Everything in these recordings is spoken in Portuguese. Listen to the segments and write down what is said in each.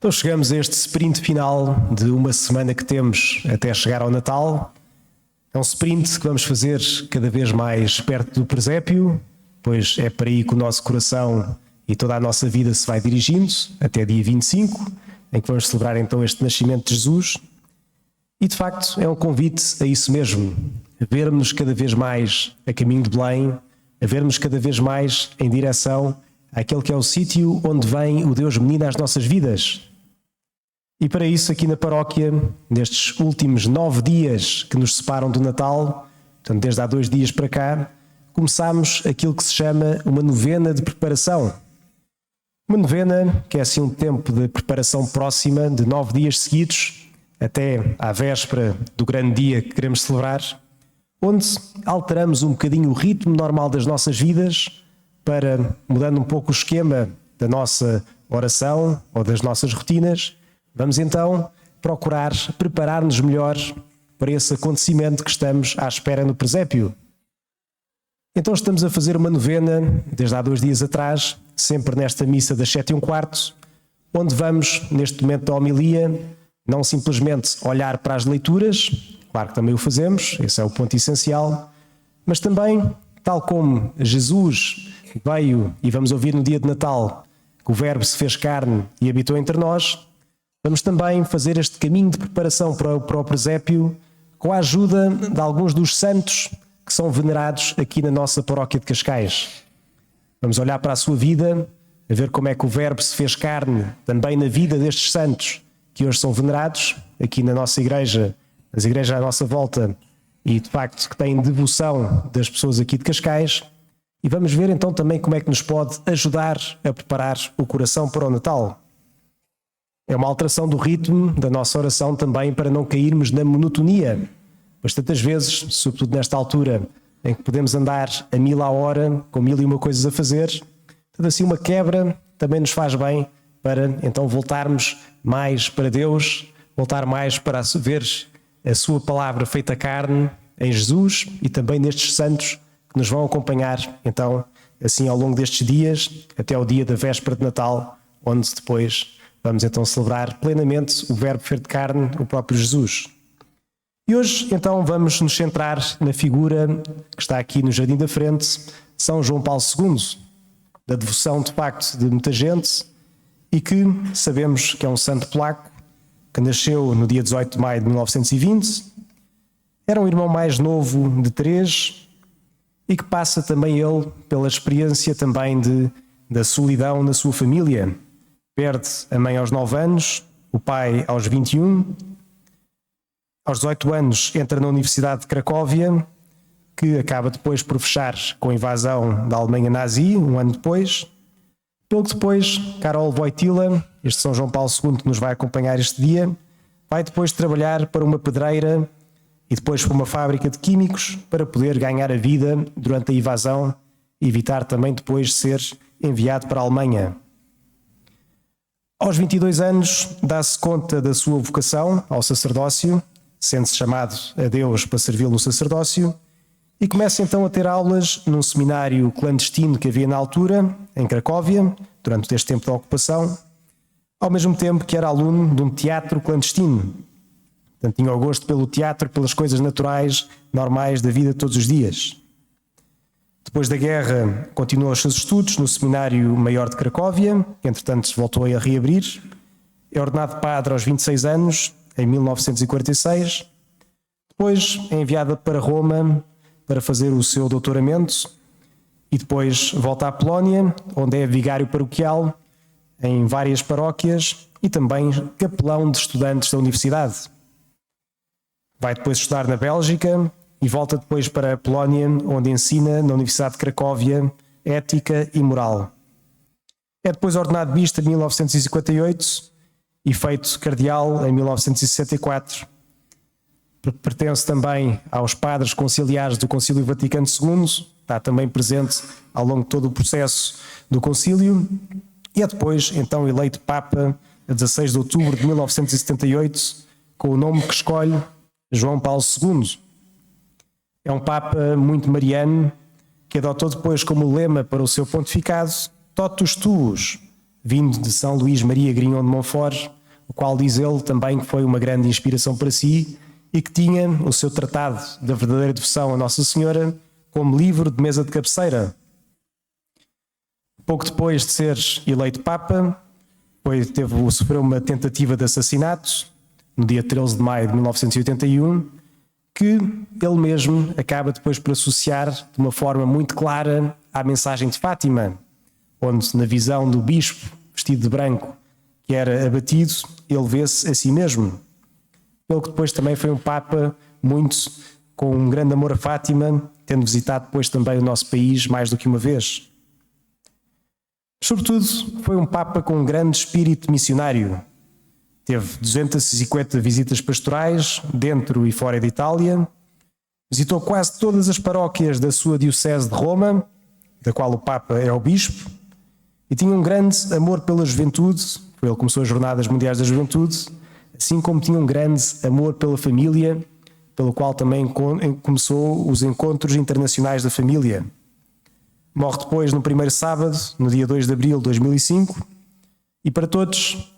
Então chegamos a este sprint final de uma semana que temos até chegar ao Natal. É um sprint que vamos fazer cada vez mais perto do presépio, pois é para aí que o nosso coração e toda a nossa vida se vai dirigindo, até dia 25, em que vamos celebrar então este nascimento de Jesus. E de facto é um convite a isso mesmo, a vermos cada vez mais a caminho de Belém, a vermos cada vez mais em direção àquele que é o sítio onde vem o Deus menino às nossas vidas. E para isso, aqui na paróquia, nestes últimos 9 dias que nos separam do Natal, portanto desde há 2 dias para cá, começámos aquilo que se chama uma novena de preparação. Uma novena que é assim um tempo de preparação próxima de 9 dias seguidos, até à véspera do grande dia que queremos celebrar, onde alteramos um bocadinho o ritmo normal das nossas vidas para, mudando um pouco o esquema da nossa oração ou das nossas rotinas, vamos então procurar preparar-nos melhor para esse acontecimento que estamos à espera no presépio. Então estamos a fazer uma novena, desde há 2 dias atrás, sempre nesta missa das 7:15, onde vamos, neste momento da homilia, não simplesmente olhar para as leituras, claro que também o fazemos, esse é o ponto essencial, mas também, tal como Jesus veio, e vamos ouvir no dia de Natal, que o Verbo se fez carne e habitou entre nós, vamos também fazer este caminho de preparação para o presépio com a ajuda de alguns dos santos que são venerados aqui na nossa paróquia de Cascais. Vamos olhar para a sua vida, a ver como é que o Verbo se fez carne também na vida destes santos que hoje são venerados aqui na nossa igreja, as igrejas à nossa volta e de facto que têm devoção das pessoas aqui de Cascais. E vamos ver então também como é que nos pode ajudar a preparar o coração para o Natal. É uma alteração do ritmo da nossa oração também para não cairmos na monotonia. Mas tantas vezes, sobretudo nesta altura, em que podemos andar a 1000 à hora, com 1001 coisas a fazer, tanto assim uma quebra também nos faz bem para então voltarmos mais para Deus, voltar mais para ver a sua palavra feita carne em Jesus e também nestes santos que nos vão acompanhar então assim ao longo destes dias, até o dia da véspera de Natal, onde depois vamos então celebrar plenamente o Verbo feito carne, o próprio Jesus. E hoje então vamos nos centrar na figura que está aqui no Jardim da Frente, São João Paulo II, da devoção de facto de muita gente e que sabemos que é um santo polaco, que nasceu no dia 18 de maio de 1920, era um irmão mais novo de 3 e que passa também ele pela experiência também da solidão na sua família. Perde a mãe aos 9 anos, o pai aos 21. Aos 18 anos entra na Universidade de Cracóvia, que acaba depois por fechar com a invasão da Alemanha nazi, um ano depois. Pelo que depois, Karol Wojtyła, este São João Paulo II que nos vai acompanhar este dia, vai depois trabalhar para uma pedreira e depois para uma fábrica de químicos para poder ganhar a vida durante a invasão e evitar também depois ser enviado para a Alemanha. Aos 22 anos, dá-se conta da sua vocação ao sacerdócio, sendo-se chamado a Deus para servi-lo no sacerdócio, e começa então a ter aulas num seminário clandestino que havia na altura, em Cracóvia, durante este tempo da ocupação, ao mesmo tempo que era aluno de um teatro clandestino. Portanto, tinha o gosto pelo teatro, pelas coisas naturais, normais da vida de todos os dias. Depois da guerra, continuou os seus estudos no Seminário Maior de Cracóvia, que entretanto voltou a reabrir. É ordenado padre aos 26 anos, em 1946. Depois é enviado para Roma para fazer o seu doutoramento e depois volta à Polónia, onde é vigário paroquial em várias paróquias e também capelão de estudantes da universidade. Vai depois estudar na Bélgica e volta depois para a Polónia, onde ensina na Universidade de Cracóvia ética e moral. É depois ordenado bispo em 1958 e feito cardeal em 1964. Pertence também aos padres conciliares do Concílio Vaticano II, está também presente ao longo de todo o processo do concílio e é depois então eleito Papa a 16 de outubro de 1978 com o nome que escolhe João Paulo II. É um Papa muito mariano que adotou depois como lema para o seu pontificado Totus Tuus, vindo de São Luís Maria Grignon de Montfort, o qual diz ele também que foi uma grande inspiração para si e que tinha o seu tratado da verdadeira devoção a Nossa Senhora como livro de mesa de cabeceira. Pouco depois de ser eleito Papa, sofreu uma tentativa de assassinato, no dia 13 de maio de 1981, que ele mesmo acaba depois por associar de uma forma muito clara à mensagem de Fátima, onde na visão do bispo vestido de branco que era abatido, ele vê-se a si mesmo. Ele que depois também foi um Papa com um grande amor a Fátima, tendo visitado depois também o nosso país mais do que uma vez. Sobretudo, foi um Papa com um grande espírito missionário. Teve 250 visitas pastorais, dentro e fora de Itália. Visitou quase todas as paróquias da sua diocese de Roma, da qual o Papa é o bispo, e tinha um grande amor pela juventude. Foi ele que começou as Jornadas Mundiais da Juventude, assim como tinha um grande amor pela família, pelo qual também começou os encontros internacionais da família. Morre depois no primeiro sábado, no dia 2 de abril de 2005, e para todos,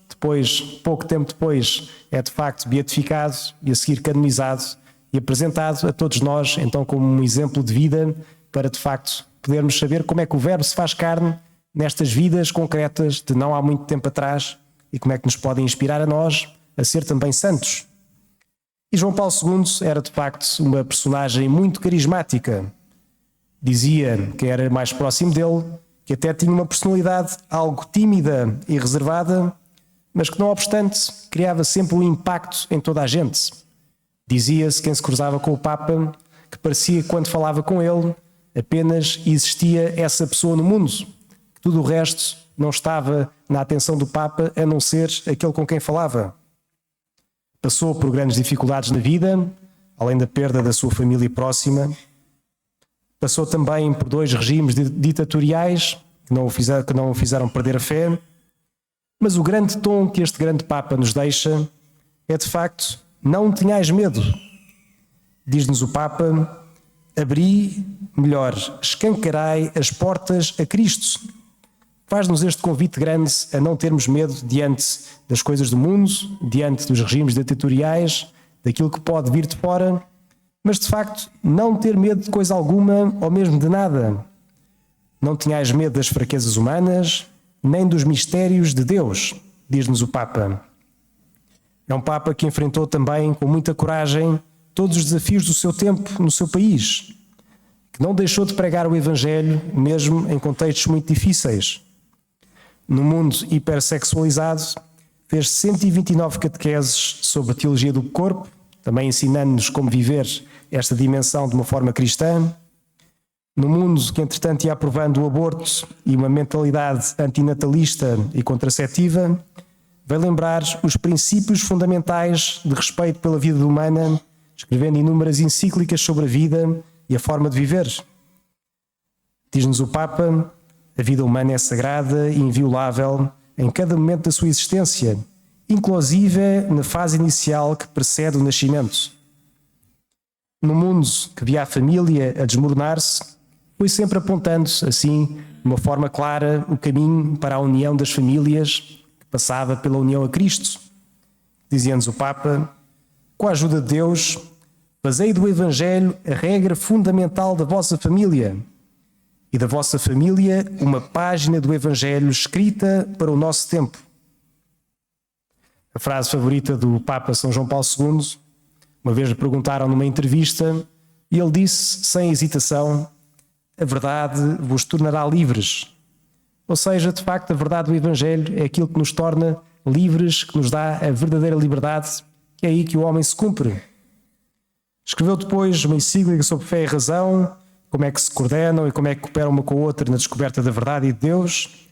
pouco tempo depois, é de facto beatificado e a seguir canonizado e apresentado a todos nós, então como um exemplo de vida, para de facto podermos saber como é que o Verbo se faz carne nestas vidas concretas de não há muito tempo atrás e como é que nos podem inspirar a nós a ser também santos. E João Paulo II era de facto uma personagem muito carismática. Dizia que era mais próximo dele, que até tinha uma personalidade algo tímida e reservada, mas que não obstante criava sempre um impacto em toda a gente. Dizia-se quem se cruzava com o Papa que parecia que quando falava com ele apenas existia essa pessoa no mundo, que tudo o resto não estava na atenção do Papa a não ser aquele com quem falava. Passou por grandes dificuldades na vida, além da perda da sua família próxima. Passou também por 2 regimes ditatoriais que não o fizeram perder a fé. Mas o grande tom que este grande Papa nos deixa é, de facto, não tenhais medo. Diz-nos o Papa, escancarai as portas a Cristo. Faz-nos este convite grande a não termos medo diante das coisas do mundo, diante dos regimes ditatoriais, daquilo que pode vir de fora, mas de facto não ter medo de coisa alguma ou mesmo de nada. Não tenhais medo das fraquezas humanas, nem dos mistérios de Deus, diz-nos o Papa. É um Papa que enfrentou também com muita coragem todos os desafios do seu tempo no seu país, que não deixou de pregar o Evangelho mesmo em contextos muito difíceis. No mundo hipersexualizado, fez 129 catequeses sobre a teologia do corpo, também ensinando-nos como viver esta dimensão de uma forma cristã. No mundo que, entretanto, ia aprovando o aborto e uma mentalidade antinatalista e contraceptiva, vai lembrar os princípios fundamentais de respeito pela vida humana, escrevendo inúmeras encíclicas sobre a vida e a forma de viver. Diz-nos o Papa, a vida humana é sagrada e inviolável em cada momento da sua existência, inclusive na fase inicial que precede o nascimento. No mundo que via a família a desmoronar-se, foi sempre apontando, assim, de uma forma clara, o caminho para a união das famílias, que passava pela união a Cristo. Dizia-nos o Papa, com a ajuda de Deus, fazei do Evangelho a regra fundamental da vossa família, e da vossa família uma página do Evangelho escrita para o nosso tempo. A frase favorita do Papa São João Paulo II, uma vez lhe perguntaram numa entrevista, e ele disse, sem hesitação, a verdade vos tornará livres. Ou seja, de facto, a verdade do Evangelho é aquilo que nos torna livres, que nos dá a verdadeira liberdade, que é aí que o homem se cumpre. Escreveu depois uma encíclica sobre fé e razão, como é que se coordenam e como é que cooperam uma com a outra na descoberta da verdade e de Deus.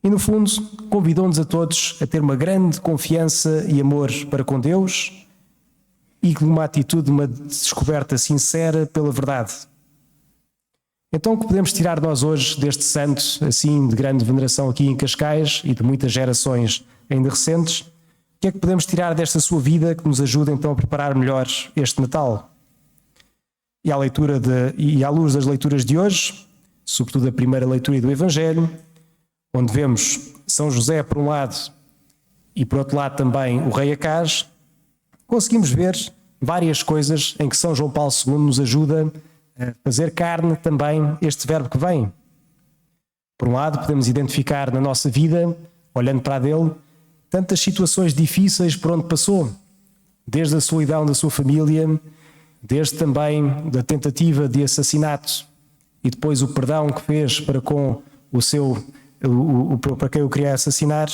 E, no fundo, convidou-nos a todos a ter uma grande confiança e amor para com Deus e uma atitude, uma descoberta sincera pela verdade. Então, o que podemos tirar nós hoje deste santo, assim, de grande veneração aqui em Cascais e de muitas gerações ainda recentes? O que é que podemos tirar desta sua vida que nos ajuda então a preparar melhor este Natal? E à luz das leituras de hoje, sobretudo a primeira leitura do Evangelho, onde vemos São José por um lado e por outro lado também o rei Acaz, conseguimos ver várias coisas em que São João Paulo II nos ajuda a fazer carne também este verbo que vem. Por um lado, podemos identificar na nossa vida, olhando para a dele, tantas situações difíceis por onde passou, desde a solidão da sua família, desde também da tentativa de assassinato e depois o perdão que fez para com para quem o queria assassinar,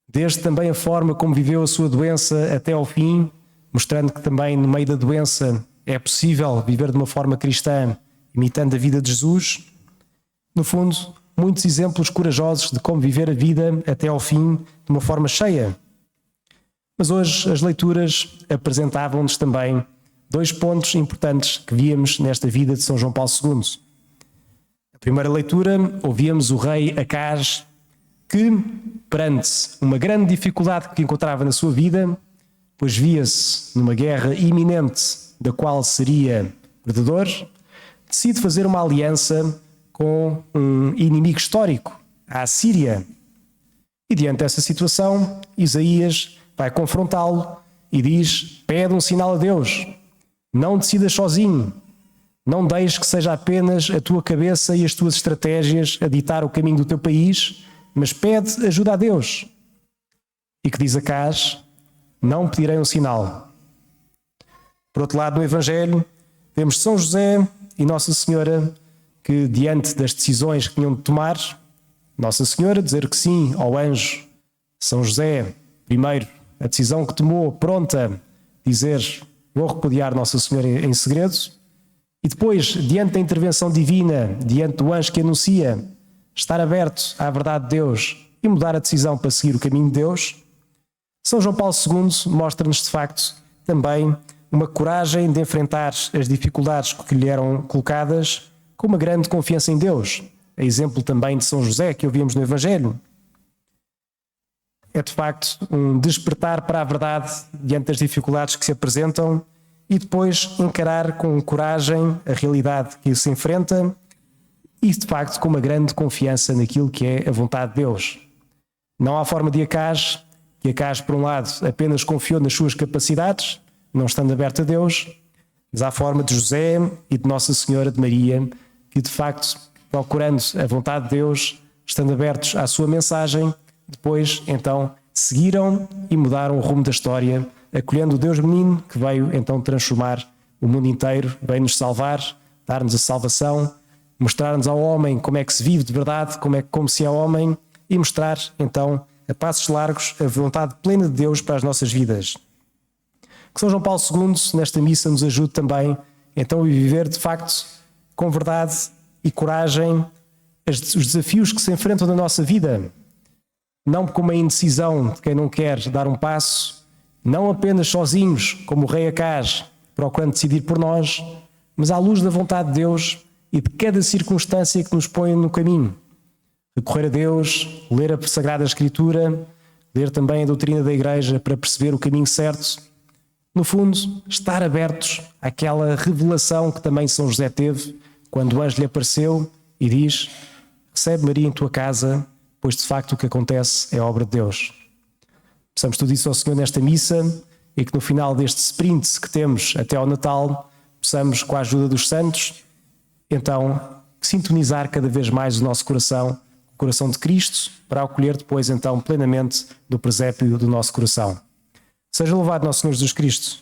desde também a forma como viveu a sua doença até ao fim, mostrando que também no meio da doença é possível viver de uma forma cristã, imitando a vida de Jesus. No fundo, muitos exemplos corajosos de como viver a vida até ao fim de uma forma cheia. Mas hoje as leituras apresentavam-nos também dois pontos importantes que víamos nesta vida de São João Paulo II. Na primeira leitura, ouvíamos o rei Acaz que, perante uma grande dificuldade que encontrava na sua vida, pois via-se numa guerra iminente da qual seria perdedor, decide fazer uma aliança com um inimigo histórico, a Assíria. E diante dessa situação, Isaías vai confrontá-lo e diz: pede um sinal a Deus, não decidas sozinho, não deixes que seja apenas a tua cabeça e as tuas estratégias a ditar o caminho do teu país, mas pede ajuda a Deus. E que diz Acaz: não pedirei um sinal. Por outro lado, no Evangelho, vemos São José e Nossa Senhora que, diante das decisões que tinham de tomar, Nossa Senhora dizer que sim ao anjo, São José, primeiro, a decisão que tomou, pronta, dizer: vou repudiar Nossa Senhora em segredo, e depois, diante da intervenção divina, diante do anjo que anuncia, estar aberto à verdade de Deus e mudar a decisão para seguir o caminho de Deus. São João Paulo II mostra-nos, de facto, também uma coragem de enfrentar as dificuldades que lhe eram colocadas com uma grande confiança em Deus. É exemplo também de São José, que ouvimos no Evangelho. É, de facto, um despertar para a verdade diante das dificuldades que se apresentam e depois encarar com coragem a realidade que se enfrenta e, de facto, com uma grande confiança naquilo que é a vontade de Deus. Não há forma de Acaz, que Acaz, por um lado, apenas confiou nas suas capacidades, não estando aberto a Deus, mas há forma de José e de Nossa Senhora de Maria, que, de facto, procurando a vontade de Deus, estando abertos à sua mensagem, depois, então, seguiram e mudaram o rumo da história, acolhendo o Deus menino, que veio, então, transformar o mundo inteiro, veio nos salvar, dar-nos a salvação, mostrar-nos ao homem como é que se vive de verdade, como se é homem, e mostrar, então, a passos largos, a vontade plena de Deus para as nossas vidas. Que São João Paulo II, nesta missa, nos ajude também, então, a viver, de facto, com verdade e coragem, os desafios que se enfrentam na nossa vida. Não com uma indecisão de quem não quer dar um passo, não apenas sozinhos, como o rei Acaz, procurando decidir por nós, mas à luz da vontade de Deus e de cada circunstância que nos põe no caminho. Recorrer a Deus, ler a Sagrada Escritura, ler também a doutrina da Igreja para perceber o caminho certo. No fundo, estar abertos àquela revelação que também São José teve quando o anjo lhe apareceu e diz: recebe Maria em tua casa, pois de facto o que acontece é obra de Deus. Peçamos tudo isso ao Senhor nesta missa e que no final deste sprint que temos até ao Natal, possamos, com a ajuda dos santos, então sintonizar cada vez mais o nosso coração, o coração de Cristo, para acolher depois então plenamente do presépio do nosso coração. Seja louvado nosso Senhor Jesus Cristo.